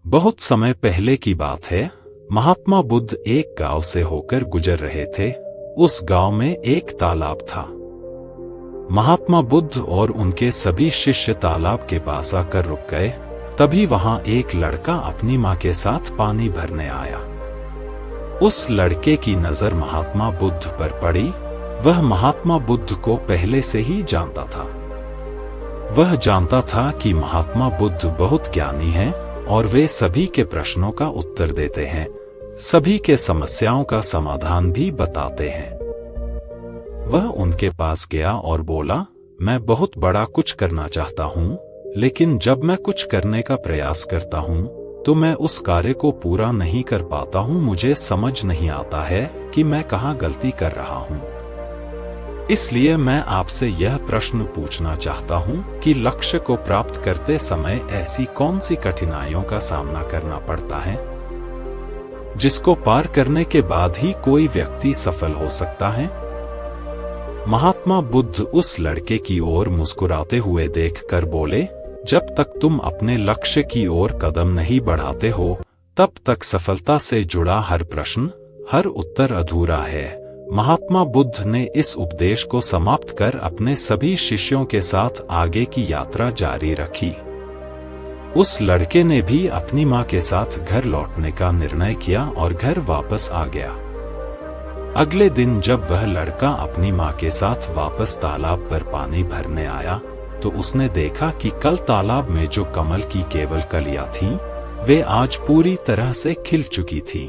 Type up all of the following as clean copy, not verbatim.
बहुत समय पहले की बात है। महात्मा बुद्ध एक गांव से होकर गुजर रहे थे। उस गांव में एक तालाब था। महात्मा बुद्ध और उनके सभी शिष्य तालाब के पास आकर रुक गए। तभी वहां एक लड़का अपनी मां के साथ पानी भरने आया। उस लड़के की नजर महात्मा बुद्ध पर पड़ी। वह महात्मा बुद्ध को पहले से ही जानता था। वह जानता था कि महात्मा बुद्ध बहुत ज्ञानी हैं और वे सभी के प्रश्नों का उत्तर देते हैं, सभी के समस्याओं का समाधान भी बताते हैं। वह उनके पास गया और बोला, मैं बहुत बड़ा कुछ करना चाहता हूं, लेकिन जब मैं कुछ करने का प्रयास करता हूं तो मैं उस कार्य को पूरा नहीं कर पाता हूं। मुझे समझ नहीं आता है कि मैं कहां गलती कर रहा हूं। इसलिए मैं आपसे यह प्रश्न पूछना चाहता हूं कि लक्ष्य को प्राप्त करते समय ऐसी कौन सी कठिनाइयों का सामना करना पड़ता है जिसको पार करने के बाद ही कोई व्यक्ति सफल हो सकता है। महात्मा बुद्ध उस लड़के की ओर मुस्कुराते हुए देखकर बोले, जब तक तुम अपने लक्ष्य की ओर कदम नहीं बढ़ाते हो, तब तक सफलता से जुड़ा हर प्रश्न, हर उत्तर अधूरा है। महात्मा बुद्ध ने इस उपदेश को समाप्त कर अपने सभी शिष्यों के साथ आगे की यात्रा जारी रखी। उस लड़के ने भी अपनी मां के साथ घर लौटने का निर्णय किया और घर वापस आ गया। अगले दिन जब वह लड़का अपनी मां के साथ वापस तालाब पर पानी भरने आया तो उसने देखा कि कल तालाब में जो कमल की केवल कलियां थीं, वे आज पूरी तरह से खिल चुकी थीं।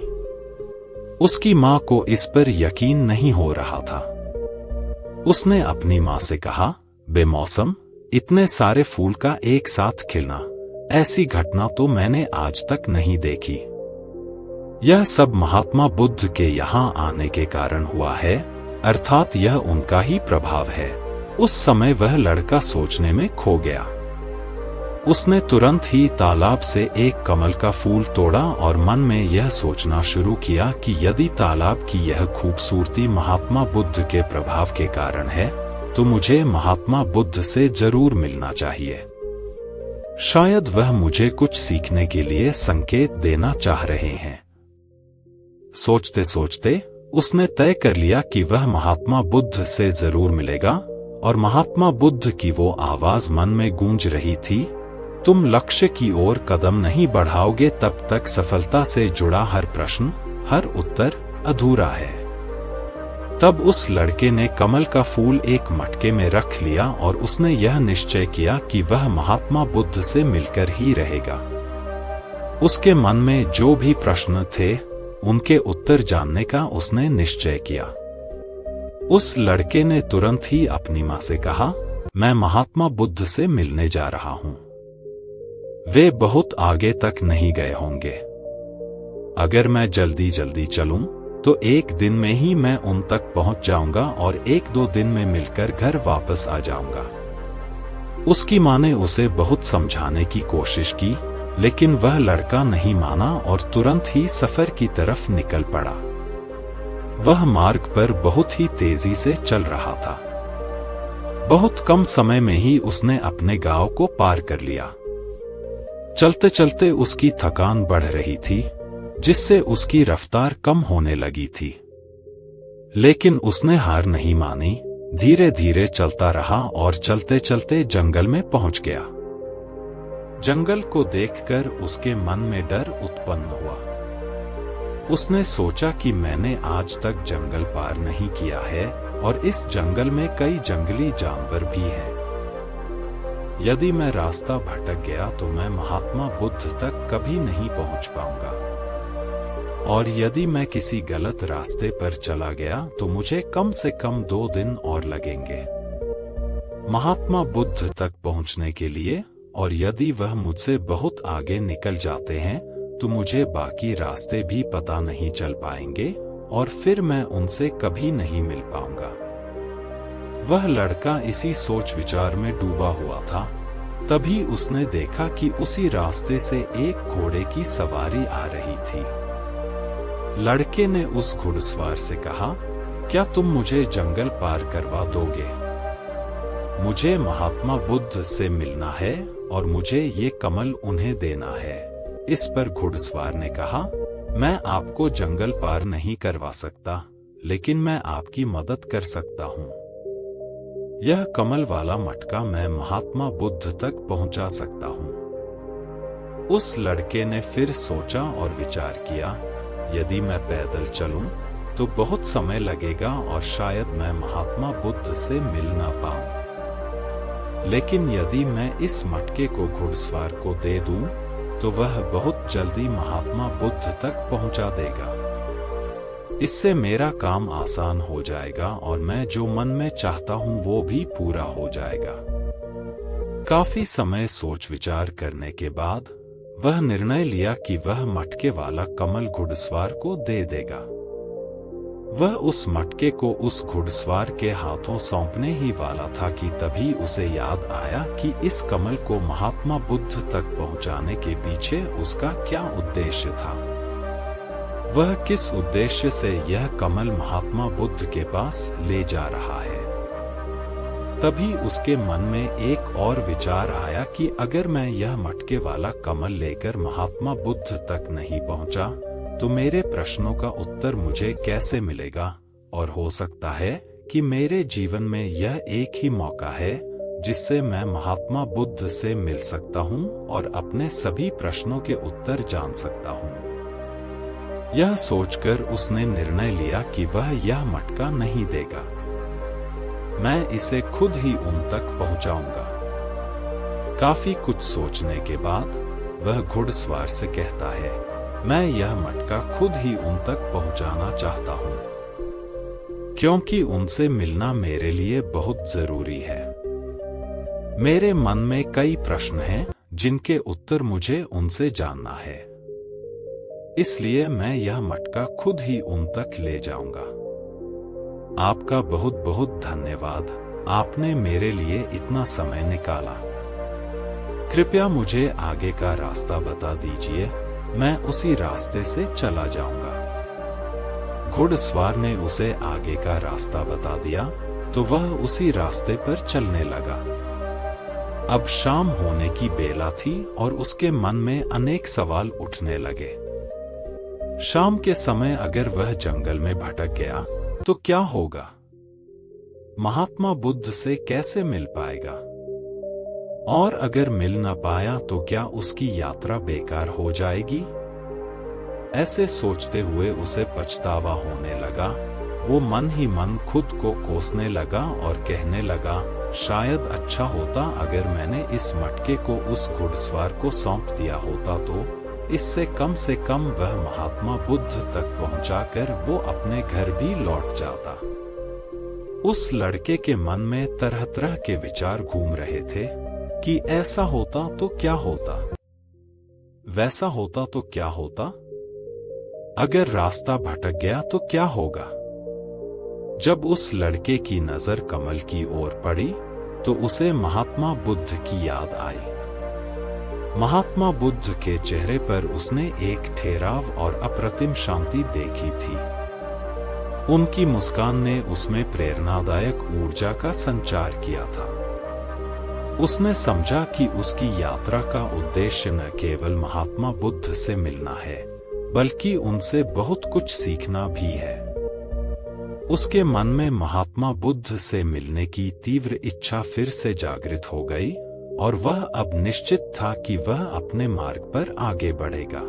उसकी मां को इस पर यकीन नहीं हो रहा था। उसने अपनी मां से कहा, बेमौसम इतने सारे फूल का एक साथ खिलना, ऐसी घटना तो मैंने आज तक नहीं देखी। यह सब महात्मा बुद्ध के यहाँ आने के कारण हुआ है, अर्थात यह उनका ही प्रभाव है। उस समय वह लड़का सोचने में खो गया। उसने तुरंत ही तालाब से एक कमल का फूल तोड़ा और मन में यह सोचना शुरू किया कि यदि तालाब की यह खूबसूरती महात्मा बुद्ध के प्रभाव के कारण है तो मुझे महात्मा बुद्ध से जरूर मिलना चाहिए। शायद वह मुझे कुछ सीखने के लिए संकेत देना चाह रहे हैं। सोचते सोचते उसने तय कर लिया कि वह महात्मा बुद्ध से जरूर मिलेगा और महात्मा बुद्ध की वो आवाज मन में गूंज रही थी, तुम लक्ष्य की ओर कदम नहीं बढ़ाओगे तब तक सफलता से जुड़ा हर प्रश्न, हर उत्तर अधूरा है। तब उस लड़के ने कमल का फूल एक मटके में रख लिया और उसने यह निश्चय किया कि वह महात्मा बुद्ध से मिलकर ही रहेगा। उसके मन में जो भी प्रश्न थे, उनके उत्तर जानने का उसने निश्चय किया। उस लड़के ने तुरंत ही अपनी मां से कहा, मैं महात्मा बुद्ध से मिलने जा रहा हूं। वे बहुत आगे तक नहीं गए होंगे। अगर मैं जल्दी जल्दी चलूं तो एक दिन में ही मैं उन तक पहुंच जाऊंगा और एक दो दिन में मिलकर घर वापस आ जाऊंगा। उसकी मां ने उसे बहुत समझाने की कोशिश की, लेकिन वह लड़का नहीं माना और तुरंत ही सफर की तरफ निकल पड़ा। वह मार्ग पर बहुत ही तेजी से चल रहा था। बहुत कम समय में ही उसने अपने गांव को पार कर लिया। चलते चलते उसकी थकान बढ़ रही थी, जिससे उसकी रफ्तार कम होने लगी थी। लेकिन उसने हार नहीं मानी, धीरे धीरे चलता रहा और चलते चलते जंगल में पहुंच गया। जंगल को देखकर उसके मन में डर उत्पन्न हुआ। उसने सोचा कि मैंने आज तक जंगल पार नहीं किया है और इस जंगल में कई जंगली जानवर भी हैं। यदि मैं रास्ता भटक गया तो मैं महात्मा बुद्ध तक कभी नहीं पहुंच पाऊंगा, और यदि मैं किसी गलत रास्ते पर चला गया तो मुझे कम से कम 2 दिन और लगेंगे महात्मा बुद्ध तक पहुंचने के लिए, और यदि वह मुझसे बहुत आगे निकल जाते हैं तो मुझे बाकी रास्ते भी पता नहीं चल पाएंगे और फिर मैं उनसे कभी नहीं मिल पाऊंगा। वह लड़का इसी सोच विचार में डूबा हुआ था। तभी उसने देखा कि उसी रास्ते से एक घोड़े की सवारी आ रही थी। लड़के ने उस घुड़सवार से कहा, क्या तुम मुझे जंगल पार करवा दोगे? मुझे महात्मा बुद्ध से मिलना है और मुझे ये कमल उन्हें देना है। इस पर घुड़सवार ने कहा, मैं आपको जंगल पार नहीं करवा सकता, लेकिन मैं आपकी मदद कर सकता हूँ। यह कमल वाला मटका मैं महात्मा बुद्ध तक पहुंचा सकता हूँ। उस लड़के ने फिर सोचा और विचार किया, यदि मैं पैदल चलूं तो बहुत समय लगेगा और शायद मैं महात्मा बुद्ध से मिल ना पाऊं। लेकिन यदि मैं इस मटके को घुड़सवार को दे दूं तो वह बहुत जल्दी महात्मा बुद्ध तक पहुंचा देगा। इससे मेरा काम आसान हो जाएगा और मैं जो मन में चाहता हूं वो भी पूरा हो जाएगा। काफी समय सोच विचार करने के बाद वह निर्णय लिया कि वह मटके वाला कमल घुड़सवार को दे देगा। वह उस मटके को उस घुड़सवार के हाथों सौंपने ही वाला था कि तभी उसे याद आया कि इस कमल को महात्मा बुद्ध तक पहुंचाने के पीछे उसका क्या उद्देश्य था। वह किस उद्देश्य से यह कमल महात्मा बुद्ध के पास ले जा रहा है। तभी उसके मन में एक और विचार आया कि अगर मैं यह मटके वाला कमल लेकर महात्मा बुद्ध तक नहीं पहुंचा तो मेरे प्रश्नों का उत्तर मुझे कैसे मिलेगा, और हो सकता है कि मेरे जीवन में यह एक ही मौका है जिससे मैं महात्मा बुद्ध से मिल सकता हूं और अपने सभी प्रश्नों के उत्तर जान सकता हूं। यह सोचकर उसने निर्णय लिया कि वह यह मटका नहीं देगा, मैं इसे खुद ही उन तक पहुंचाऊंगा। काफी कुछ सोचने के बाद वह घुड़सवार से कहता है, मैं यह मटका खुद ही उन तक पहुंचाना चाहता हूं, क्योंकि उनसे मिलना मेरे लिए बहुत जरूरी है। मेरे मन में कई प्रश्न हैं जिनके उत्तर मुझे उनसे जानना है, इसलिए मैं यह मटका खुद ही उन तक ले जाऊंगा। आपका बहुत बहुत धन्यवाद, आपने मेरे लिए इतना समय निकाला। कृपया मुझे आगे का रास्ता बता दीजिए, मैं उसी रास्ते से चला जाऊंगा। घुड़सवार ने उसे आगे का रास्ता बता दिया तो वह उसी रास्ते पर चलने लगा। अब शाम होने की बेला थी और उसके मन में अनेक सवाल उठने लगे। शाम के समय अगर वह जंगल में भटक गया तो क्या होगा? महात्मा बुद्ध से कैसे मिल पाएगा? और अगर मिल न पाया तो क्या उसकी यात्रा बेकार हो जाएगी? ऐसे सोचते हुए उसे पछतावा होने लगा। वो मन ही मन खुद को कोसने लगा और कहने लगा, शायद अच्छा होता अगर मैंने इस मटके को उस घुड़सवार को सौंप दिया होता, तो इससे कम से कम वह महात्मा बुद्ध तक पहुंचाकर वो अपने घर भी लौट जाता। उस लड़के के मन में तरह तरह के विचार घूम रहे थे कि ऐसा होता तो क्या होता, वैसा होता तो क्या होता, अगर रास्ता भटक गया तो क्या होगा। जब उस लड़के की नजर कमल की ओर पड़ी तो उसे महात्मा बुद्ध की याद आई। महात्मा बुद्ध के चेहरे पर उसने एक ठहराव और अप्रतिम शांति देखी थी। उनकी मुस्कान ने उसमें प्रेरणादायक ऊर्जा का संचार किया था। उसने समझा कि उसकी यात्रा का उद्देश्य न केवल महात्मा बुद्ध से मिलना है, बल्कि उनसे बहुत कुछ सीखना भी है। उसके मन में महात्मा बुद्ध से मिलने की तीव्र इच्छा फिर से जागृत हो गई और वह अब निश्चित था कि वह अपने मार्ग पर आगे बढ़ेगा।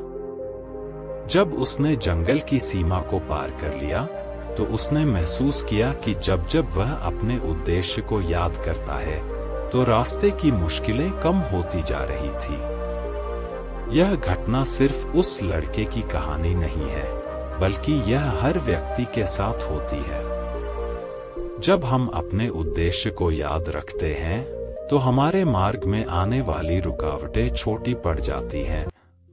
जब उसने जंगल की सीमा को पार कर लिया तो उसने महसूस किया कि जब जब वह अपने उद्देश्य को याद करता है तो रास्ते की मुश्किलें कम होती जा रही थी। यह घटना सिर्फ उस लड़के की कहानी नहीं है, बल्कि यह हर व्यक्ति के साथ होती है। जब हम अपने उद्देश्य को याद रखते हैं तो हमारे मार्ग में आने वाली रुकावटें छोटी पड़ जाती हैं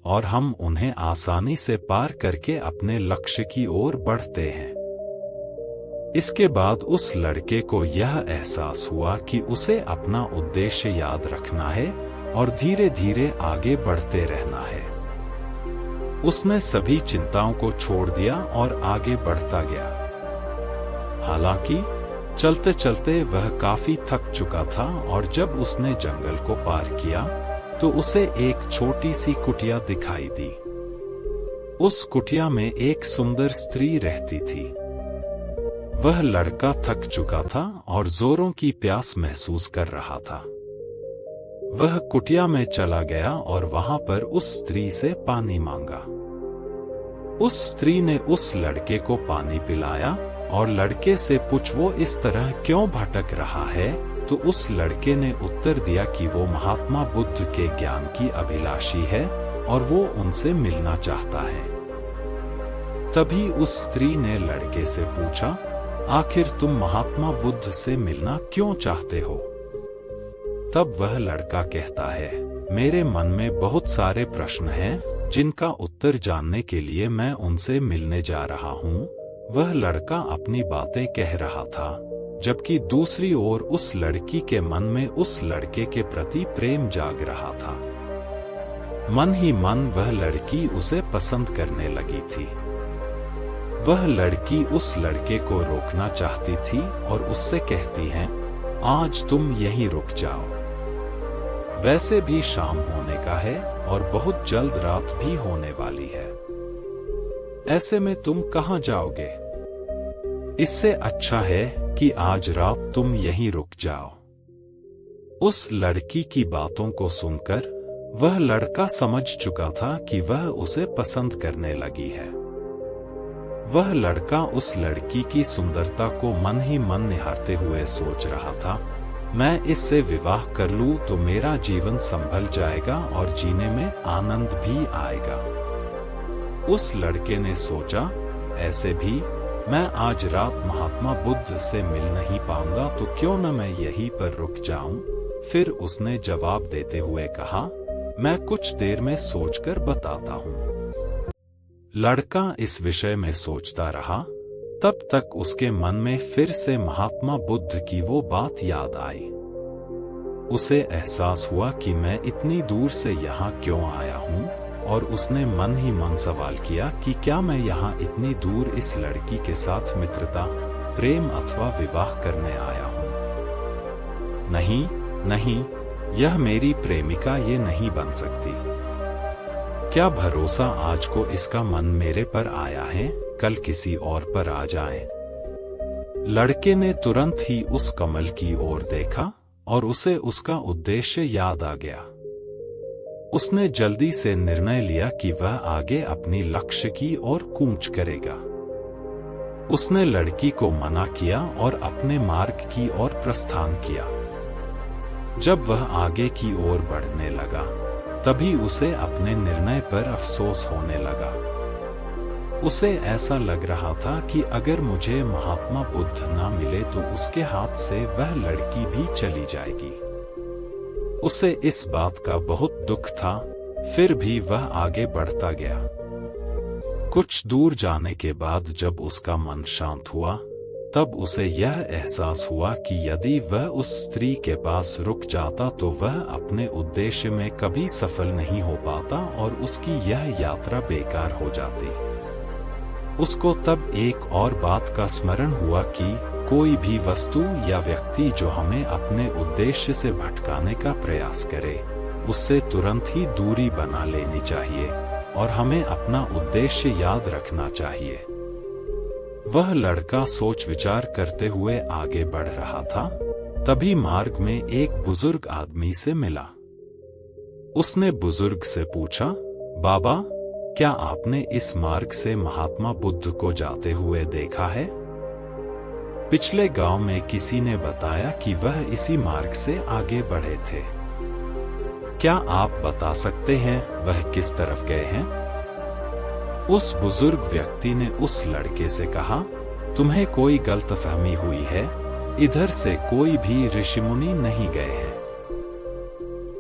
और हम उन्हें आसानी से पार करके अपने लक्ष्य की ओर बढ़ते हैं। इसके बाद उस लड़के को यह एहसास हुआ कि उसे अपना उद्देश्य याद रखना है और धीरे धीरे आगे बढ़ते रहना है। उसने सभी चिंताओं को छोड़ दिया और आगे बढ़ता गया। हालांकि चलते चलते वह काफी थक चुका था और जब उसने जंगल को पार किया तो उसे एक छोटी सी कुटिया दिखाई दी। उस कुटिया में एक सुंदर स्त्री रहती थी। वह लड़का थक चुका था और जोरों की प्यास महसूस कर रहा था। वह कुटिया में चला गया और वहां पर उस स्त्री से पानी मांगा। उस स्त्री ने उस लड़के को पानी पिलाया और लड़के से पूछ वो इस तरह क्यों भटक रहा है, तो उस लड़के ने उत्तर दिया कि वो महात्मा बुद्ध के ज्ञान की अभिलाषी है और वो उनसे मिलना चाहता है। तभी उस स्त्री ने लड़के से पूछा, आखिर तुम महात्मा बुद्ध से मिलना क्यों चाहते हो? तब वह लड़का कहता है, मेरे मन में बहुत सारे प्रश्न हैं जिनका उत्तर जानने के लिए मैं उनसे मिलने जा रहा हूँ। वह लड़का अपनी बातें कह रहा था, जबकि दूसरी ओर उस लड़की के मन में उस लड़के के प्रति प्रेम जाग रहा था। मन ही मन वह लड़की उसे पसंद करने लगी थी। वह लड़की उस लड़के को रोकना चाहती थी और उससे कहती है, आज तुम यहीं रुक जाओ। वैसे भी शाम होने का है और बहुत जल्द रात भी होने वाली है। ऐसे में तुम कहां जाओगे? इससे अच्छा है कि आज रात तुम यहीं रुक जाओ। उस लड़की की बातों को सुनकर वह लड़का समझ चुका था कि वह उसे पसंद करने लगी है। वह लड़का उस लड़की की सुंदरता को मन ही मन निहारते हुए सोच रहा था, मैं इससे विवाह कर लूं तो मेरा जीवन संभल जाएगा और जीने में आनंद भी आएगा। उस लड़के ने सोचा, ऐसे भी मैं आज रात महात्मा बुद्ध से मिल नहीं पाऊंगा, तो क्यों न मैं यहीं पर रुक जाऊं। फिर उसने जवाब देते हुए कहा, मैं कुछ देर में सोचकर बताता हूं। लड़का इस विषय में सोचता रहा। तब तक उसके मन में फिर से महात्मा बुद्ध की वो बात याद आई। उसे एहसास हुआ कि मैं इतनी दूर से यहाँ क्यों आया हूँ, और उसने मन ही मन सवाल किया कि क्या मैं यहाँ इतनी दूर इस लड़की के साथ मित्रता, प्रेम अथवा विवाह करने आया हूँ? नहीं, नहीं, यह मेरी प्रेमिका ये नहीं बन सकती। क्या भरोसा आज को इसका मन मेरे पर आया है, कल किसी और पर आ जाए। लड़के ने तुरंत ही उस कमल की ओर देखा और उसे उसका उद्देश्य याद आ गया। उसने जल्दी से निर्णय लिया कि वह आगे अपनी लक्ष्य की ओर कूच करेगा। उसने लड़की को मना किया और अपने मार्ग की ओर प्रस्थान किया। जब वह आगे की ओर बढ़ने लगा, तभी उसे अपने निर्णय पर अफसोस होने लगा। उसे ऐसा लग रहा था कि अगर मुझे महात्मा बुद्ध ना मिले तो उसके हाथ से वह लड़की भी चली जाएगी। उसे इस बात का बहुत दुख था, फिर भी वह आगे बढ़ता गया। कुछ दूर जाने के बाद जब उसका मन शांत हुआ, तब उसे यह एहसास हुआ कि यदि वह उस स्त्री के पास रुक जाता तो वह अपने उद्देश्य में कभी सफल नहीं हो पाता और उसकी यह यात्रा बेकार हो जाती। उसको तब एक और बात का स्मरण हुआ कि कोई भी वस्तु या व्यक्ति जो हमें अपने उद्देश्य से भटकाने का प्रयास करे, उससे तुरंत ही दूरी बना लेनी चाहिए और हमें अपना उद्देश्य याद रखना चाहिए। वह लड़का सोच विचार करते हुए आगे बढ़ रहा था। तभी मार्ग में एक बुजुर्ग आदमी से मिला। उसने बुजुर्ग से पूछा, बाबा, क्या आपने इस मार्ग से महात्मा बुद्ध को जाते हुए देखा है? पिछले गांव में किसी ने बताया कि वह इसी मार्ग से आगे बढ़े थे। क्या आप बता सकते हैं वह किस तरफ गए हैं? उस बुजुर्ग व्यक्ति ने उस लड़के से कहा, तुम्हें कोई गलतफहमी हुई है, इधर से कोई भी ऋषिमुनि नहीं गए हैं।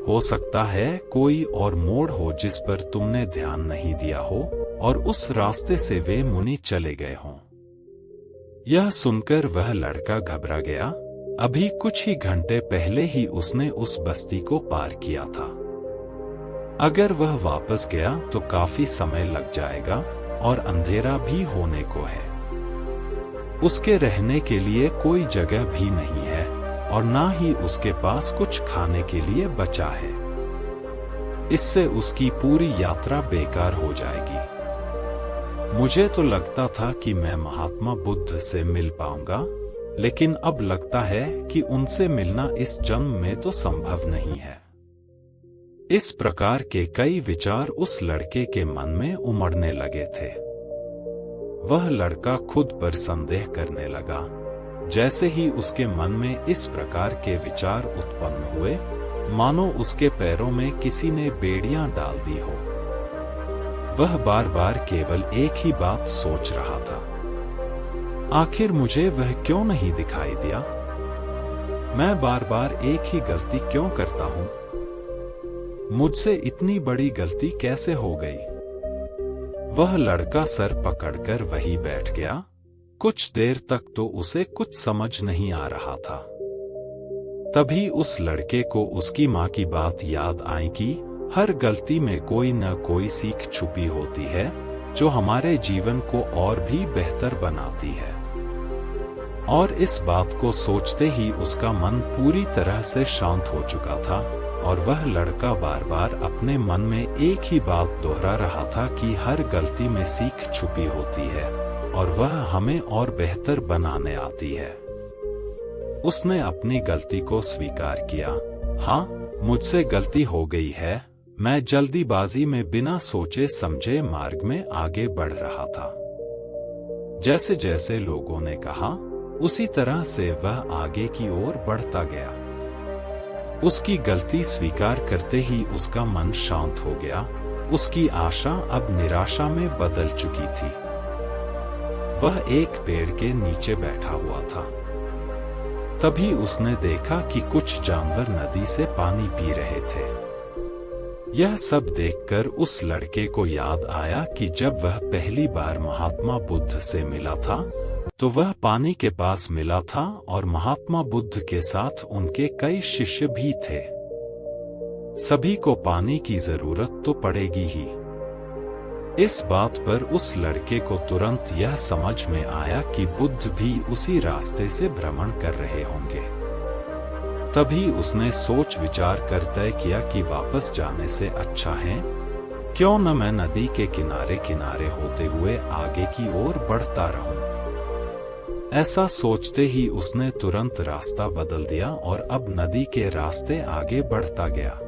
हो सकता है कोई और मोड़ हो जिस पर तुमने ध्यान नहीं दिया हो और उस रास्ते से वे मुनि चले गए हों। यह सुनकर वह लड़का घबरा गया। अभी कुछ ही घंटे पहले ही उसने उस बस्ती को पार किया था। अगर वह वापस गया तो काफी समय लग जाएगा और अंधेरा भी होने को है। उसके रहने के लिए कोई जगह भी नहीं है और ना ही उसके पास कुछ खाने के लिए बचा है। इससे उसकी पूरी यात्रा बेकार हो जाएगी। मुझे तो लगता था कि मैं महात्मा बुद्ध से मिल पाऊंगा, लेकिन अब लगता है कि उनसे मिलना इस जन्म में तो संभव नहीं है। इस प्रकार के कई विचार उस लड़के के मन में उमड़ने लगे थे। वह लड़का खुद पर संदेह करने लगा। जैसे ही उसके मन में इस प्रकार के विचार उत्पन्न हुए, मानो उसके पैरों में किसी ने बेड़ियां डाल दी हो। वह बार बार केवल एक ही बात सोच रहा था, आखिर मुझे वह क्यों नहीं दिखाई दिया? मैं बार बार एक ही गलती क्यों करता हूं? मुझसे इतनी बड़ी गलती कैसे हो गई? वह लड़का सर पकड़कर वहीं बैठ गया। कुछ देर तक तो उसे कुछ समझ नहीं आ रहा था। तभी उस लड़के को उसकी माँ की बात याद आई कि हर गलती में कोई न कोई सीख छुपी होती है, जो हमारे जीवन को और भी बेहतर बनाती है। और इस बात को सोचते ही उसका मन पूरी तरह से शांत हो चुका था, और वह लड़का बार बार अपने मन में एक ही बात दोहरा रहा था कि हर गलती में सीख छुपी होती है और वह हमें और बेहतर बनाने आती है। उसने अपनी गलती को स्वीकार किया। हाँ, मुझसे गलती हो गई है। मैं जल्दीबाजी में बिना सोचे समझे मार्ग में आगे बढ़ रहा था। जैसे जैसे लोगों ने कहा, उसी तरह से वह आगे की ओर बढ़ता गया। उसकी गलती स्वीकार करते ही उसका मन शांत हो गया। उसकी आशा अब निराशा में बदल चुकी थी। वह एक पेड़ के नीचे बैठा हुआ था। तभी उसने देखा कि कुछ जानवर नदी से पानी पी रहे थे। यह सब देखकर उस लड़के को याद आया कि जब वह पहली बार महात्मा बुद्ध से मिला था, तो वह पानी के पास मिला था और महात्मा बुद्ध के साथ उनके कई शिष्य भी थे। सभी को पानी की जरूरत तो पड़ेगी ही। इस बात पर उस लड़के को तुरंत यह समझ में आया कि बुद्ध भी उसी रास्ते से भ्रमण कर रहे होंगे। तभी उसने सोच विचार कर तय किया कि वापस जाने से अच्छा है क्यों न मैं नदी के किनारे किनारे होते हुए आगे की ओर बढ़ता रहूं। ऐसा सोचते ही उसने तुरंत रास्ता बदल दिया और अब नदी के रास्ते आगे बढ़ता गया।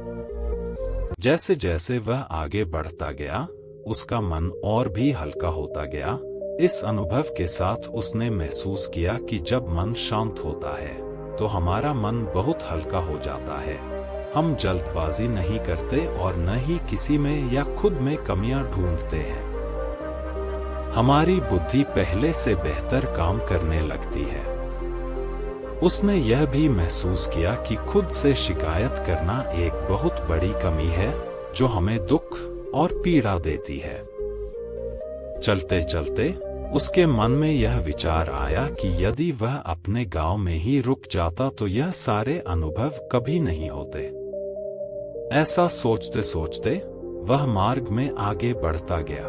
जैसे जैसे वह आगे बढ़ता गया, उसका मन और भी हल्का होता गया। इस अनुभव के साथ उसने महसूस किया कि जब मन शांत होता है तो हमारा मन बहुत हल्का हो जाता है। हम जल्दबाजी नहीं करते और न ही किसी में या खुद में कमियां ढूंढते हैं। हमारी बुद्धि पहले से बेहतर काम करने लगती है। उसने यह भी महसूस किया कि खुद से शिकायत करना एक बहुत बड़ी कमी है, जो हमें दुख और पीड़ा देती है। चलते चलते उसके मन में यह विचार आया कि यदि वह अपने गांव में ही रुक जाता तो यह सारे अनुभव कभी नहीं होते। ऐसा सोचते सोचते वह मार्ग में आगे बढ़ता गया।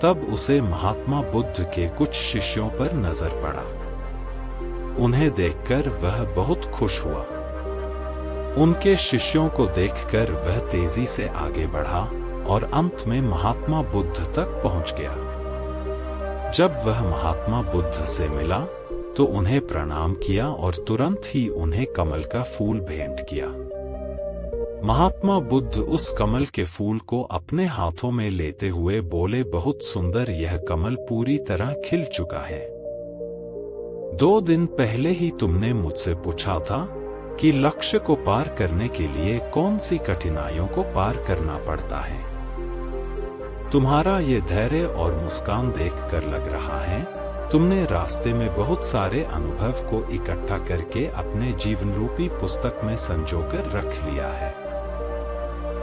तब उसे महात्मा बुद्ध के कुछ शिष्यों पर नजर पड़ा। उन्हें देखकर वह बहुत खुश हुआ। उनके शिष्यों को देखकर वह तेजी से आगे बढ़ा और अंत में महात्मा बुद्ध तक पहुंच गया। जब वह महात्मा बुद्ध से मिला तो उन्हें प्रणाम किया और तुरंत ही उन्हें कमल का फूल भेंट किया। महात्मा बुद्ध उस कमल के फूल को अपने हाथों में लेते हुए बोले, बहुत सुंदर, यह कमल पूरी तरह खिल चुका है। 2 दिन पहले ही तुमने मुझसे पूछा था कि लक्ष्य को पार करने के लिए कौन सी कठिनाइयों को पार करना पड़ता है। तुम्हारा ये धैर्य और मुस्कान देखकर लग रहा है तुमने रास्ते में बहुत सारे अनुभव को इकट्ठा करके अपने जीवन रूपी पुस्तक में संजोकर रख लिया है।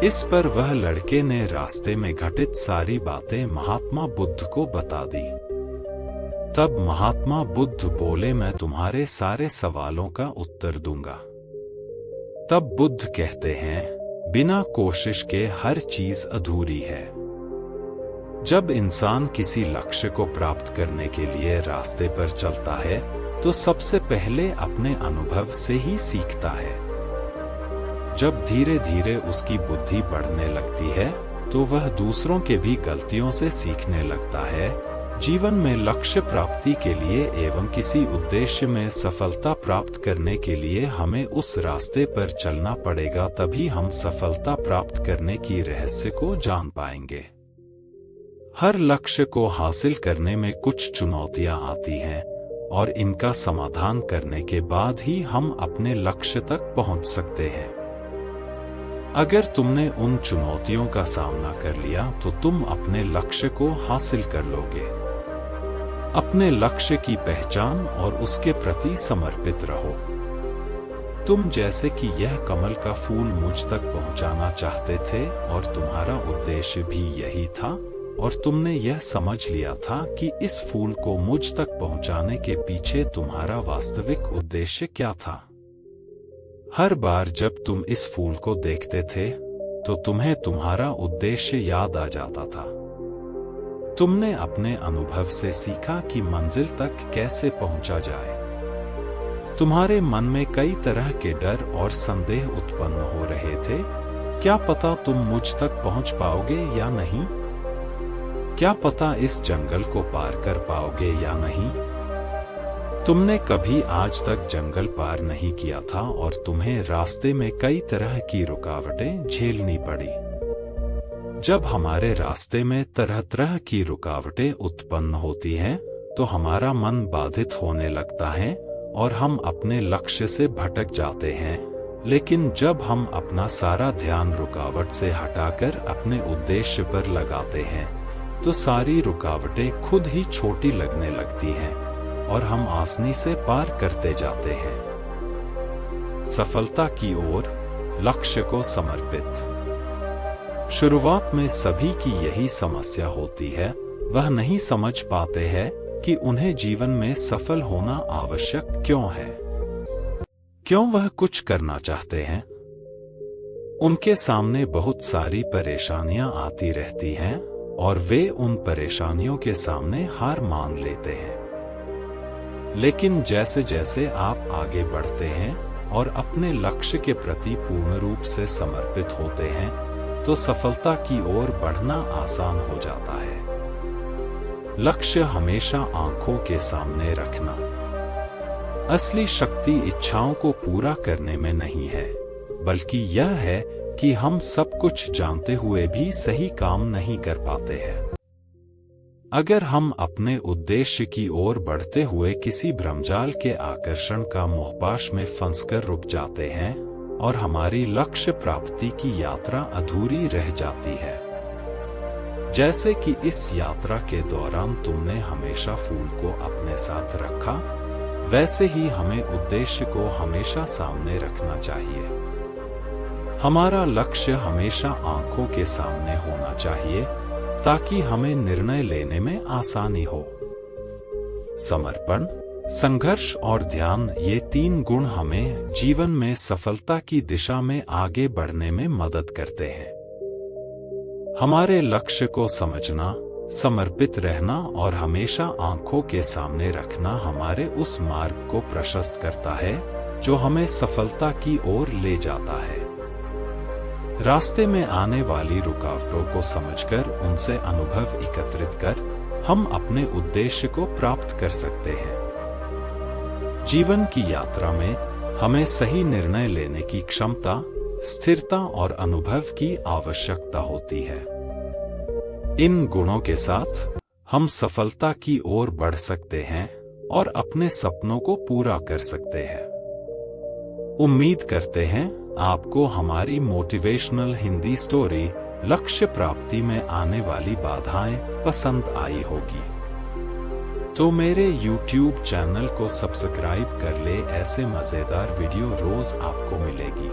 इस पर वह लड़के ने रास्ते में घटित सारी बातें महात्मा बुद्ध को बता दी। तब महात्मा बुद्ध बोले, मैं तुम्हारे सारे सवालों का उत्तर दूंगा। तब बुद्ध कहते हैं, बिना कोशिश के हर चीज अधूरी है। जब इंसान किसी लक्ष्य को प्राप्त करने के लिए रास्ते पर चलता है तो सबसे पहले अपने अनुभव से ही सीखता है। जब धीरे धीरे उसकी बुद्धि बढ़ने लगती है तो वह दूसरों के भी गलतियों से सीखने लगता है। जीवन में लक्ष्य प्राप्ति के लिए एवं किसी उद्देश्य में सफलता प्राप्त करने के लिए हमें उस रास्ते पर चलना पड़ेगा, तभी हम सफलता प्राप्त करने की रहस्य को जान पाएंगे। हर लक्ष्य को हासिल करने में कुछ चुनौतियां आती हैं और इनका समाधान करने के बाद ही हम अपने लक्ष्य तक पहुंच सकते हैं। अगर तुमने उन चुनौतियों का सामना कर लिया तो तुम अपने लक्ष्य को हासिल कर लोगे। अपने लक्ष्य की पहचान और उसके प्रति समर्पित रहो। तुम जैसे कि यह कमल का फूल मुझ तक पहुंचाना चाहते थे और तुम्हारा उद्देश्य भी यही था, और तुमने यह समझ लिया था कि इस फूल को मुझ तक पहुंचाने के पीछे तुम्हारा वास्तविक उद्देश्य क्या था। हर बार जब तुम इस फूल को देखते थे तो तुम्हें तुम्हारा उद्देश्य याद आ जाता था। तुमने अपने अनुभव से सीखा कि मंजिल तक कैसे पहुंचा जाए। तुम्हारे मन में कई तरह के डर और संदेह उत्पन्न हो रहे थे। क्या पता तुम मुझ तक पहुंच पाओगे या नहीं? क्या पता इस जंगल को पार कर पाओगे या नहीं? तुमने कभी आज तक जंगल पार नहीं किया था और तुम्हें रास्ते में कई तरह की रुकावटें झेलनी पड़ी। जब हमारे रास्ते में तरह तरह की रुकावटें उत्पन्न होती हैं, तो हमारा मन बाधित होने लगता है और हम अपने लक्ष्य से भटक जाते हैं। लेकिन जब हम अपना सारा ध्यान रुकावट से हटाकर अपने उद्देश्य पर लगाते हैं, तो सारी रुकावटें खुद ही छोटी लगने लगती हैं और हम आसानी से पार करते जाते हैं। सफलता की ओर लक्ष्य को समर्पित। शुरुआत में सभी की यही समस्या होती है। वह नहीं समझ पाते हैं कि उन्हें जीवन में सफल होना आवश्यक क्यों है। क्यों वह कुछ करना चाहते हैं। उनके सामने बहुत सारी परेशानियां आती रहती हैं और वे उन परेशानियों के सामने हार मान लेते हैं। लेकिन जैसे जैसे आप आगे बढ़ते हैं और अपने लक्ष्य के प्रति पूर्ण रूप से समर्पित होते हैं, तो सफलता की ओर बढ़ना आसान हो जाता है। लक्ष्य हमेशा आंखों के सामने रखना। असली शक्ति इच्छाओं को पूरा करने में नहीं है, बल्कि यह है कि हम सब कुछ जानते हुए भी सही काम नहीं कर पाते हैं। अगर हम अपने उद्देश्य की ओर बढ़ते हुए किसी भ्रमजाल के आकर्षण का मोहपाश में फंसकर रुक जाते हैं और हमारी लक्ष्य प्राप्ति की यात्रा अधूरी रह जाती है। जैसे कि इस यात्रा के दौरान तुमने हमेशा फूल को अपने साथ रखा, वैसे ही हमें उद्देश्य को हमेशा सामने रखना चाहिए। हमारा लक्ष्य हमेशा आंखों के सामने होना चाहिए ताकि हमें निर्णय लेने में आसानी हो। समर्पण, संघर्ष और ध्यान, ये 3 गुण हमें जीवन में सफलता की दिशा में आगे बढ़ने में मदद करते हैं। हमारे लक्ष्य को समझना, समर्पित रहना और हमेशा आंखों के सामने रखना हमारे उस मार्ग को प्रशस्त करता है जो हमें सफलता की ओर ले जाता है। रास्ते में आने वाली रुकावटों को समझकर उनसे अनुभव एकत्रित कर हम अपने उद्देश्य को प्राप्त कर सकते हैं। जीवन की यात्रा में हमें सही निर्णय लेने की क्षमता, स्थिरता और अनुभव की आवश्यकता होती है। इन गुणों के साथ हम सफलता की ओर बढ़ सकते हैं और अपने सपनों को पूरा कर सकते हैं। उम्मीद करते हैं आपको हमारी मोटिवेशनल हिंदी स्टोरी लक्ष्य प्राप्ति में आने वाली बाधाएं पसंद आई होगी। तो मेरे YouTube चैनल को सब्सक्राइब कर ले, ऐसे मजेदार वीडियो रोज आपको मिलेगी।